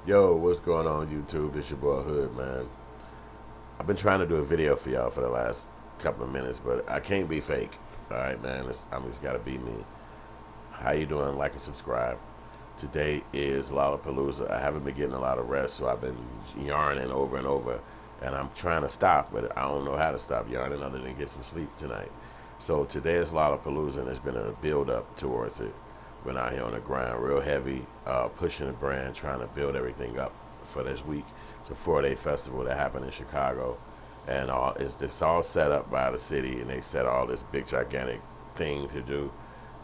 Yo, what's going on YouTube? This your boy Hood, man. I've been trying to do a video for y'all for the last couple of minutes, but I can't be fake. All right, man. I'm just gotta be me. How you doing? Like and subscribe. Today is Lalapalooza. I haven't been getting a lot of rest, so I've been yarning over and over, and I'm trying to stop, but I don't know how to stop yarning other than get some sleep tonight. So today is Lollapalooza, and there's been a build up towards it. Been out here on the ground real heavy, pushing the brand, trying to build everything up for this week. It's a 4-day festival that happened in Chicago, and it's all set up by the city, and they set all this big gigantic thing to do,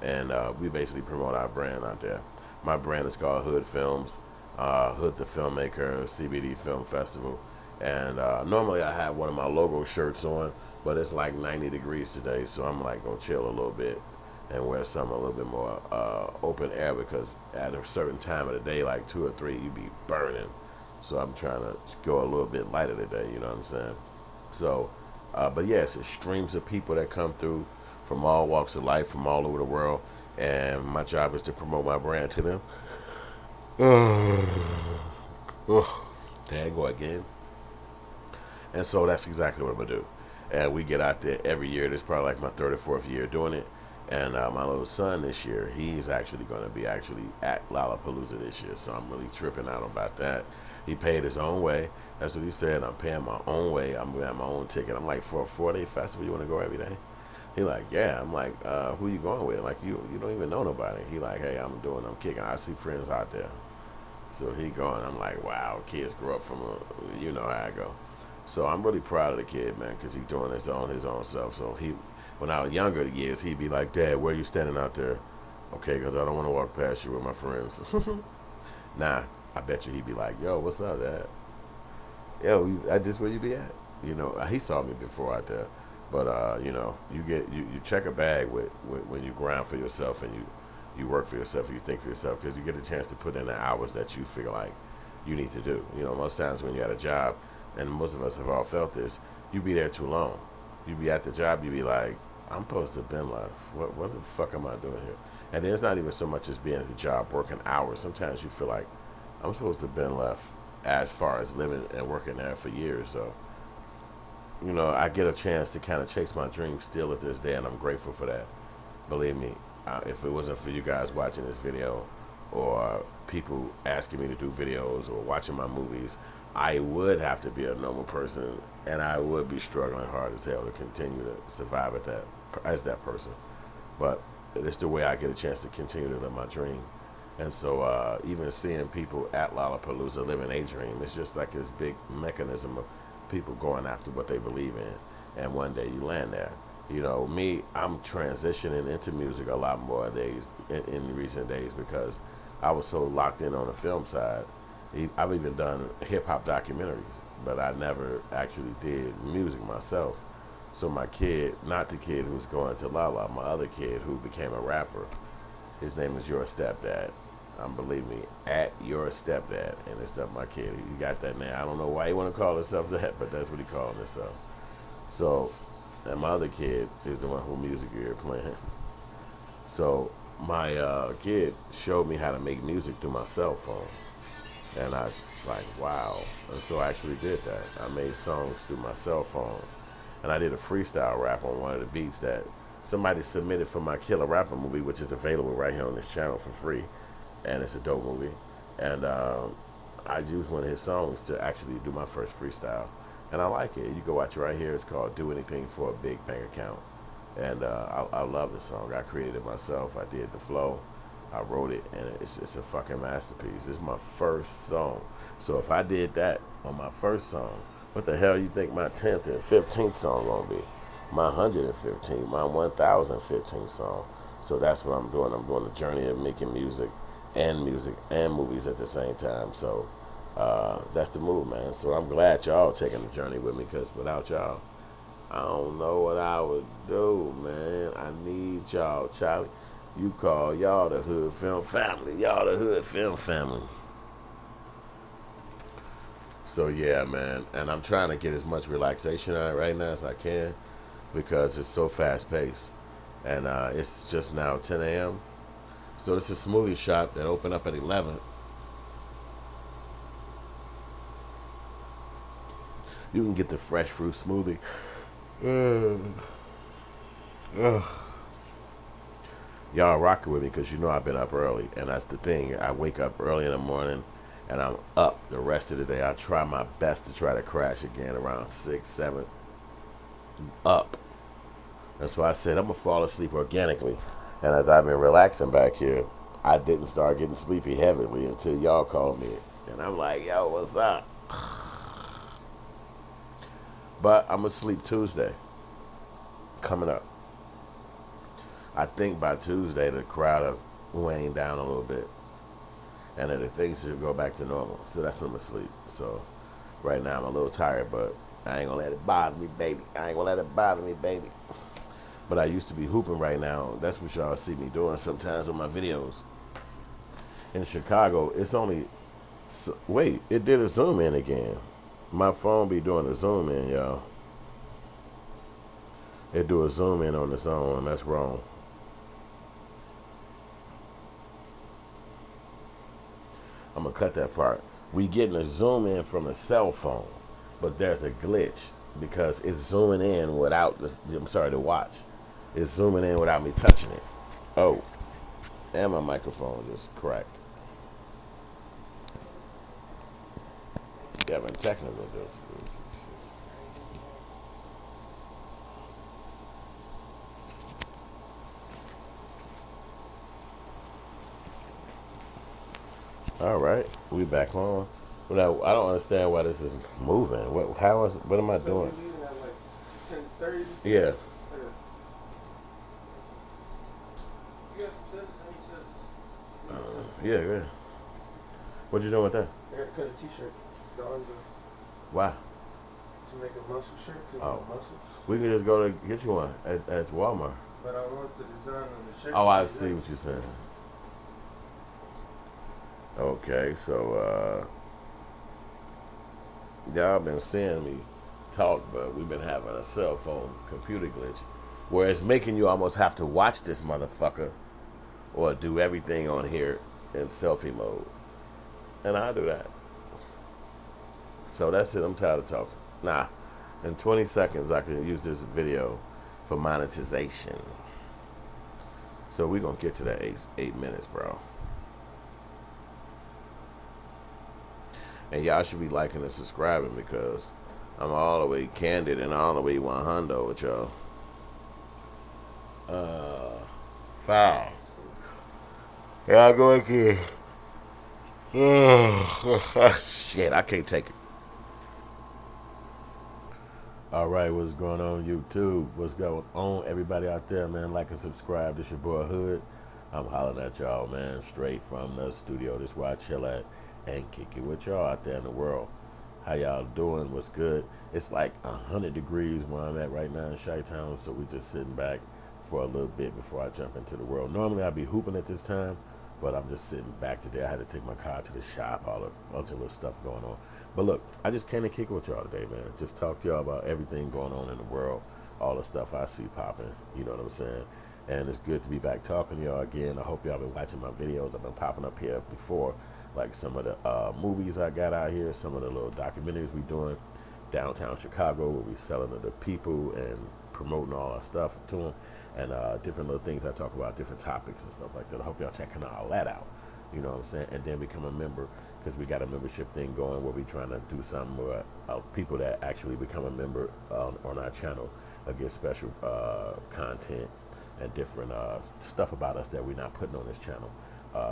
and we basically promote our brand out there. My brand is called Hoodfilms, Hood the Filmmaker CBD Film Festival, and normally I have one of my logo shirts on, but it's like 90 degrees today, so I'm like gonna chill a little bit and wear something a little bit more open air, because at a certain time of the day, like 2 or 3, you be burning. So I'm trying to go a little bit lighter today, you know what I'm saying? So, but yes, it's streams of people that come through from all walks of life, from all over the world, and my job is to promote my brand to them. There I go again. And so that's exactly what I'm gonna do. And we get out there every year. This is probably like my third or fourth year doing it. And my little son this year, he's actually going to be actually at Lollapalooza this year. So I'm really tripping out about that. He paid his own way. That's what he said. I'm paying my own way. I'm buying my own ticket. I'm like, for a 4-day festival, you want to go every day? He like, yeah. I'm like, who you going with? Like, you don't even know nobody. He like, hey, I'm kicking. I see friends out there. So he going. I'm like, wow, kids grow up from you know how I go. So I'm really proud of the kid, man, because he's doing his own self. So when I was younger years, he'd be like, Dad, where are you standing out there? Okay, because I don't want to walk past you with my friends. Nah, I bet you he'd be like, yo, what's up, Dad? Yo, I just where you be at? You know, he saw me before out there. But, you know, you check a bag when you grind for yourself, and you work for yourself, and you think for yourself, because you get a chance to put in the hours that you feel like you need to do. You know, most times when you at a job, and most of us have all felt this, you be there too long. You be at the job, you be like, I'm supposed to have been left. What the fuck am I doing here? And then it's not even so much as being at the job working hours. Sometimes you feel like I'm supposed to have been left as far as living and working there for years. So, you know, I get a chance to kind of chase my dreams still at this day, and I'm grateful for that. Believe me, if it wasn't for you guys watching this video, or people asking me to do videos, or watching my movies, I would have to be a normal person, and I would be struggling hard as hell to continue to survive as that person. But it's the way I get a chance to continue to live my dream. And so even seeing people at Lollapalooza living a dream, it's just like this big mechanism of people going after what they believe in, and one day you land there. You know, me, I'm transitioning into music a lot more days in recent days, because I was so locked in on the film side. I've even done hip hop documentaries, but I never actually did music myself. So my kid, not the kid who's going to Lala, my other kid who became a rapper, his name is Your Stepdad. Believe me, at Your Stepdad, and it's up my kid. He got that now. I don't know why he want to call himself that, but that's what he called himself. So, and my other kid is the one who music you're playing. So my kid showed me how to make music through my cell phone. And I was like, wow. And so I actually did that. I made songs through my cell phone. And I did a freestyle rap on one of the beats that somebody submitted for my Killer Rapper movie, which is available right here on this channel for free. And it's a dope movie. And I used one of his songs to actually do my first freestyle. And I like it. You can watch it right here. It's called Do Anything for a Big Bank Account. And I love the song. I created it myself. I did the flow. I wrote it, and it's a fucking masterpiece. It's my first song. So if I did that on my first song, what the hell you think my 10th and 15th song gonna be? My 115th, my 1015th song. So that's what I'm doing. I'm doing the journey of making music and movies at the same time. So that's the move, man. So I'm glad y'all taking the journey with me, because without y'all, I don't know what I would do, man. I need y'all, Charlie. You call y'all the Hood Film Family. Y'all the Hood Film Family. So yeah, man. And I'm trying to get as much relaxation out right now as I can, because it's so fast paced. And it's just now 10 a.m. So this is a smoothie shop that opened up at 11. You can get the fresh fruit smoothie. Ugh. Ugh. Y'all rocking with me because you know I've been up early, and that's the thing. I wake up early in the morning, and I'm up the rest of the day. I try my best to try to crash again around 6, 7, up. And so I said I'm gonna fall asleep organically. And as I've been relaxing back here, I didn't start getting sleepy heavily until y'all called me. And I'm like, yo, what's up? But I'm gonna sleep Tuesday coming up. I think by Tuesday the crowd will wane down a little bit, and then the things should go back to normal. So that's when I'm asleep. So right now I'm a little tired, but I ain't gonna let it bother me, baby. I ain't gonna let it bother me, baby. But I used to be hooping right now. That's what y'all see me doing sometimes on my videos. In Chicago, it's only, wait, it did a zoom in again. My phone be doing a zoom in, y'all. It do a zoom in on its own, and that's wrong. I'm gonna cut that part. We getting a zoom in from a cell phone, but there's a glitch because it's zooming in without the watch. It's zooming in without me touching it. Oh, and my microphone just cracked. Yeah, but technical difficulties. All right, we back on. But I don't understand why this is moving. What am I doing? Yeah. Yeah. What you doing with that? I gotta cut a t-shirt. The arms are. Why? To make a muscle shirt. Oh. Muscles. We can just go to get you one at Walmart. But I want the design on the shirt. Oh, I see what you're saying. Okay, so y'all been seeing me talk, but we've been having a cell phone computer glitch where it's making you almost have to watch this motherfucker or do everything on here in selfie mode. And I do that. So that's it. I'm tired of talking. Nah, in 20 seconds I can use this video for monetization. So we're going to get to that 8 minutes, bro. And y'all should be liking and subscribing because I'm all the way candid and all the way 100 with y'all. Foul. Y'all go again. Shit, I can't take it. All right, what's going on YouTube? What's going on, everybody out there, man? Like and subscribe. This your boy Hood. I'm hollering at y'all, man, straight from the studio. This is where I chill at and kick it with y'all out there in the world. How y'all doing? What's good? It's like 100 degrees where I'm at right now in Chi-Town, so we just sitting back for a little bit before I jump into the world. Normally I'd be hooping at this time, but I'm just sitting back today. I had to take my car to the shop, all the bunch of little stuff going on. But look, I just came to kick it with y'all today, man. Just talk to y'all about everything going on in the world, all the stuff I see popping, you know what I'm saying? And it's good to be back talking to y'all again. I hope y'all been watching my videos. I've been popping up here before, like some of the movies I got out here, some of the little documentaries we doing downtown Chicago where we selling to the people and promoting all our stuff to them, and different little things I talk about, different topics and stuff like that. I hope y'all checking all that out, you know what I'm saying? And then become a member, because we got a membership thing going where we trying to do something where people that actually become a member on our channel get special content and different stuff about us that we're not putting on this channel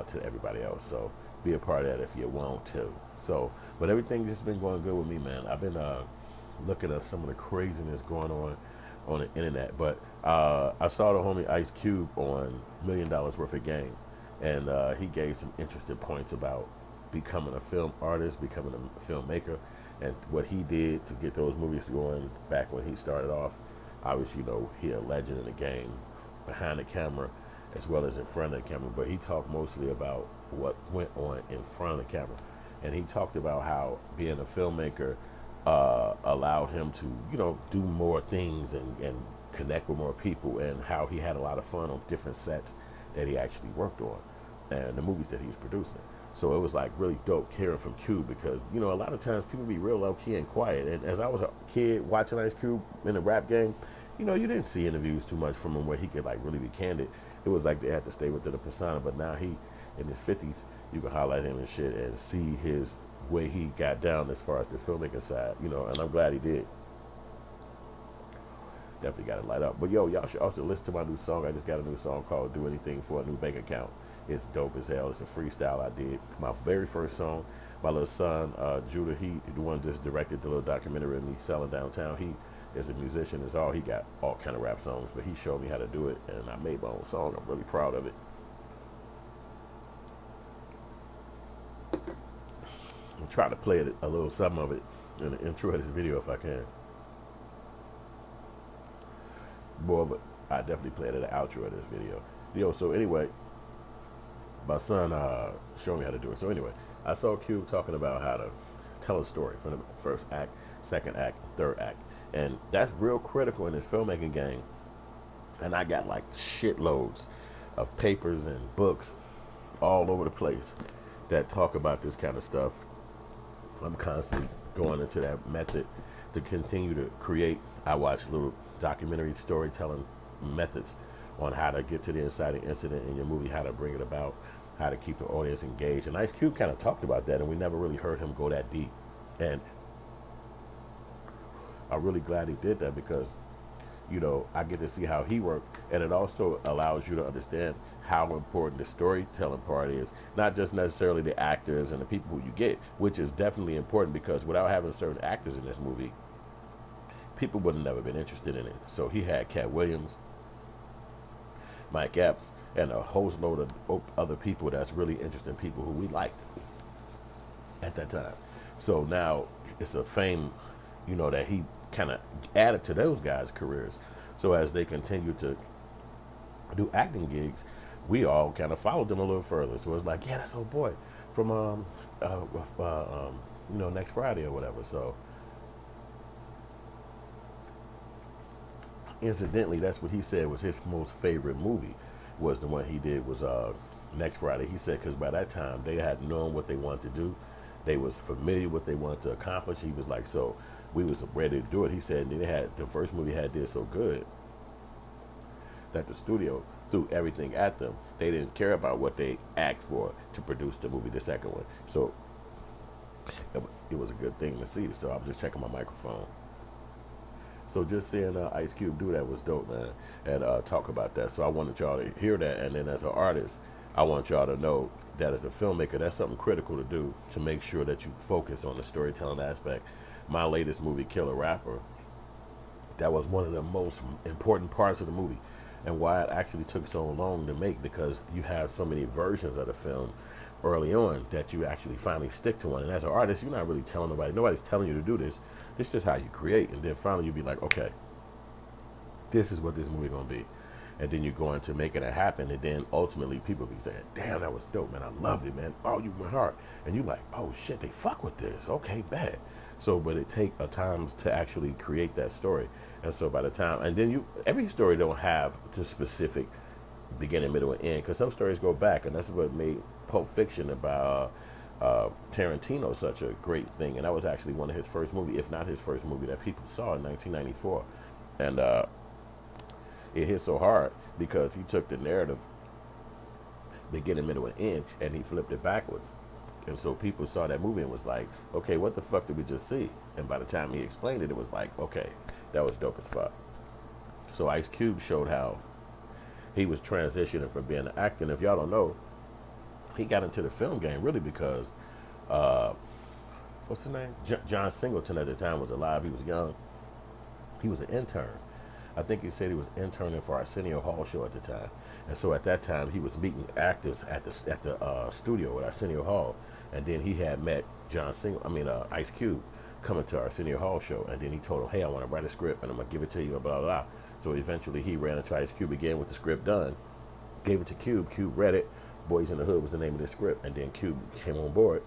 to everybody else. So be a part of that if you want to. So, but everything's just been going good with me, man. I've been looking at some of the craziness going on the internet, but I saw the homie Ice Cube on $1 Million Worth of Game, and he gave some interesting points about becoming a film artist, becoming a filmmaker, and what he did to get those movies going back when he started off. Obviously, you know, he a legend in the game behind the camera as well as in front of the camera, but he talked mostly about what went on in front of the camera. And he talked about how being a filmmaker allowed him to, you know, do more things and connect with more people, and how he had a lot of fun on different sets that he actually worked on and the movies that he was producing. So it was like really dope hearing from Cube because, you know, a lot of times people be real low key and quiet. And as I was a kid watching Ice Cube in the rap game, you know, you didn't see interviews too much from him where he could like really be candid. It was like they had to stay within the persona. But now he, in his 50s, you can highlight him and shit and see his way he got down as far as the filmmaking side, you know, and I'm glad he did. Definitely got to light up. But yo, y'all should also listen to my new song. I just got a new song called Do Anything for a New Bank Account. It's dope as hell. It's a freestyle I did. My very first song. My little son, Judah, he the one just directed the little documentary of me selling downtown. He is a musician. It's all he got all kind of rap songs, but he showed me how to do it, and I made my own song. I'm really proud of it. I'm trying to play it, a little something of it in the intro of this video if I can. More of it, I definitely played it at the outro of this video. Yo, so anyway, my son showed me how to do it. So anyway, I saw Cube talking about how to tell a story from the first act, second act, third act. And that's real critical in this filmmaking game. And I got like shitloads of papers and books all over the place that talk about this kind of stuff. I'm constantly going into that method to continue to create. I watch little documentary storytelling methods on how to get to the inciting incident in your movie, how to bring it about, how to keep the audience engaged. And Ice Cube kind of talked about that, and we never really heard him go that deep. And I'm really glad he did that because, you know, I get to see how he worked, and it also allows you to understand how important the storytelling part is, not just necessarily the actors and the people who you get, which is definitely important because without having certain actors in this movie, people would have never been interested in it. So he had Cat Williams, Mike Epps, and a host load of other people that's really interesting people who we liked at that time. So now it's a fame, you know, that he kind of added to those guys' careers. So as they continue to do acting gigs, we all kind of followed them a little further. So it's like, yeah, that's old boy from you know, Next Friday or whatever. So incidentally, that's what he said was his most favorite movie, was the one he did was Next Friday. He said because by that time they had known what they wanted to do, they was familiar with what they wanted to accomplish. He was like, so we was ready to do it. He said they had the first movie did so good that the studio threw everything at them. They didn't care about what they asked for to produce the movie, the second one. So it was a good thing to see. So I was just checking my microphone. So just seeing Ice Cube do that was dope, man, and talk about that. So I wanted y'all to hear that, and then as an artist, I want y'all to know that as a filmmaker, that's something critical to do to make sure that you focus on the storytelling aspect. My latest movie, Killer Rapper, that was one of the most important parts of the movie, and why it actually took so long to make, because you have so many versions of the film early on that you actually finally stick to one. And as an artist, you're not really telling nobody. Nobody's telling you to do this. It's just how you create. And then finally you'll be like, okay, this is what this movie gonna be. And then you go into making it happen. And then ultimately people be saying, damn, that was dope, man. I loved it, man. Oh, you went hard. And you like, oh shit, they fuck with this. Okay, bad. So, but it take a time to actually create that story. And so by the time, and then every story don't have the specific beginning, middle, and end, because some stories go back, and that's what made Pulp Fiction about Tarantino such a great thing. And that was actually one of his first movie, if not his first movie, that people saw in 1994. And it hit so hard because he took the narrative beginning, middle, and end, and he flipped it backwards. And so people saw that movie and was like, okay, what the fuck did we just see? And by the time he explained it, it was like, okay, that was dope as fuck. So Ice Cube showed how he was transitioning from being an actor. And if y'all don't know, he got into the film game really because, what's his name? John Singleton at the time was alive. He was young. He was an intern. I think he said he was interning for Arsenio Hall show at the time. And so at that time, he was meeting actors at the studio at Arsenio Hall. And then he had met Ice Cube coming to Arsenio Hall show. And then he told him, hey, I want to write a script and I'm going to give it to you and blah, blah, blah. So eventually he ran into Ice Cube again with the script done, gave it to Cube. Cube read it. Boys in the Hood was the name of the script. And then Cube came on board.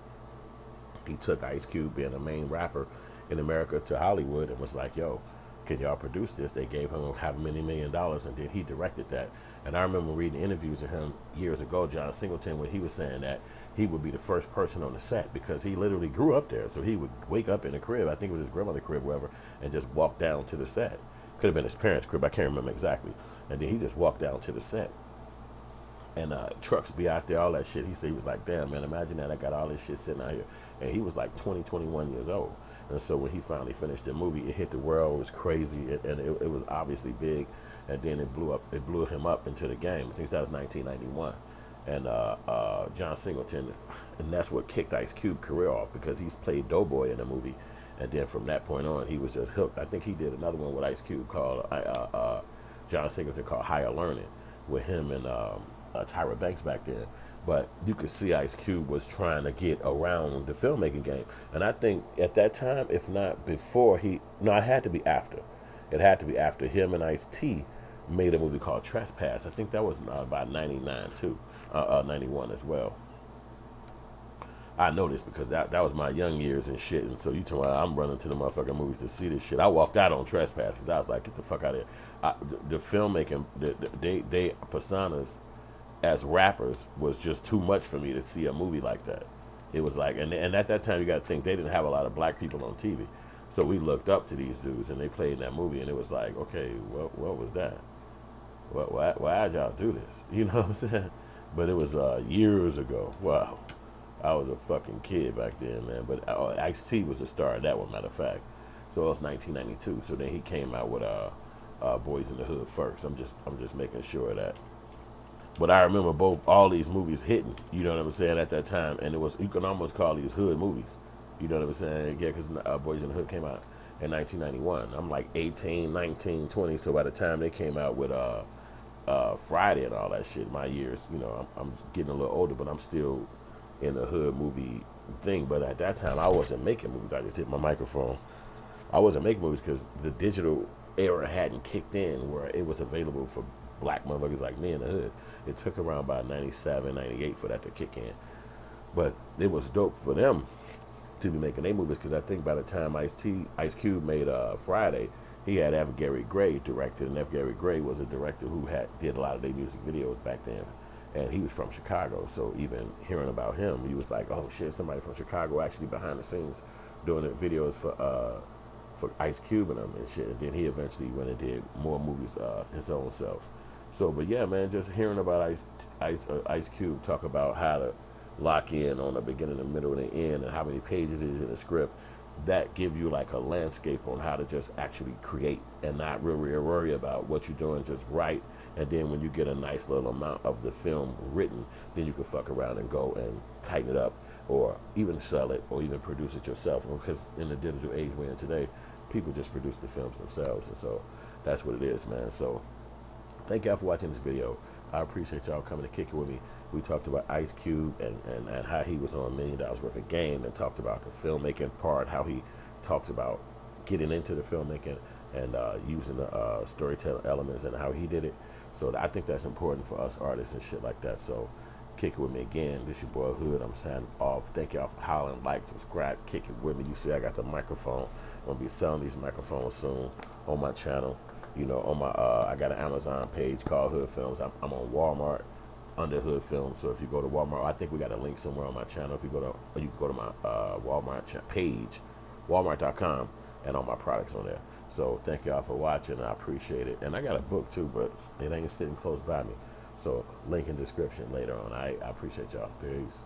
He took Ice Cube being a main rapper in America to Hollywood and was like, yo, can y'all produce this? They gave him how many $1 million, and then he directed that. And I remember reading interviews of him years ago, John Singleton, where he was saying that he would be the first person on the set because he literally grew up there. So he would wake up in the crib, I think it was his grandmother's crib, wherever, and just walk down to the set. Could have been his parents' crib, I can't remember exactly. And then he just walked down to the set. And trucks be out there, all that shit. He said, he was like, damn, man, imagine that I got all this shit sitting out here. And he was like 20, 21 years old. And so when he finally finished the movie, it hit the world. It was crazy, and it was obviously big. And then it blew him up into the game. I think that was 1991. And John Singleton, and that's what kicked Ice Cube's career off, because he's played Doughboy in the movie. And then from that point on, he was just hooked. I think he did another one with Ice Cube called, John Singleton, called Higher Learning, with him and Tyra Banks back then. But you could see Ice Cube was trying to get around the filmmaking game. And I think at that time, if not before, it had to be after. It had to be after him and Ice-T made a movie called Trespass. I think that was about 99 too, 91 as well. I know this because that was my young years and shit. And so you talking about I'm running to the motherfucking movies to see this shit. I walked out on Trespass because I was like, get the fuck out of here. The filmmaking, they personas as rappers was just too much for me to see a movie like that. It was like, and at that time you got to think they didn't have a lot of black people on TV, so we looked up to these dudes and they played in that movie, and it was like, okay, what was that? Why'd y'all do this? You know what I'm saying? But it was years ago. Wow, I was a fucking kid back then, man. But Ice-T was the star of that one, matter of fact. So it was 1992. So then he came out with Boys in the Hood first. I'm just making sure of that. But I remember all these movies hitting, you know what I'm saying, at that time. And you can almost call these hood movies. You know what I'm saying? Yeah, because Boys in the Hood came out in 1991. I'm like 18, 19, 20. So by the time they came out with Friday and all that shit, my years, I'm getting a little older, but I'm still in the hood movie thing. But at that time, I wasn't making movies. I just hit my microphone. I wasn't making movies because the digital era hadn't kicked in where it was available for black motherfuckers like me in the hood. It took around about 97, 98 for that to kick in. But it was dope for them to be making their movies, because I think by the time Ice Cube made Friday, he had F. Gary Gray directed, and F. Gary Gray was a director who did a lot of their music videos back then. And he was from Chicago, so even hearing about him, he was like, oh shit, somebody from Chicago actually behind the scenes doing the videos for Ice Cube and them and shit. And then he eventually went and did more movies his own self. So, but yeah, man, just hearing about Ice Cube talk about how to lock in on the beginning, the middle, and the end, and how many pages is in the script, that give you like a landscape on how to just actually create and not really worry about what you're doing, just write. And then when you get a nice little amount of the film written, then you can fuck around and go and tighten it up, or even sell it, or even produce it yourself. Because in the digital age we're in today, people just produce the films themselves, and so that's what it is, man. So thank y'all for watching this video. I appreciate y'all coming to kick it with me. We talked about Ice Cube and how he was on $1 million worth of game, and talked about the filmmaking part, how he talks about getting into the filmmaking and using the storytelling elements and how he did it. So I think that's important for us artists and shit like that. So kick it with me again. This your boy Hood. I'm signing off. Thank y'all for hollering, like, subscribe, kick it with me. You see I got the microphone. I'm gonna be selling these microphones soon on my channel. On my I got an Amazon page called Hoodfilms. I'm on Walmart under Hoodfilms. So if you go to Walmart, I think we got a link somewhere on my channel. If you you can go to my Walmart page, walmart.com, and all my products on there. So thank y'all for watching. I appreciate it. And I got a book too, but it ain't sitting close by me. So link in description later on. I appreciate y'all. Peace.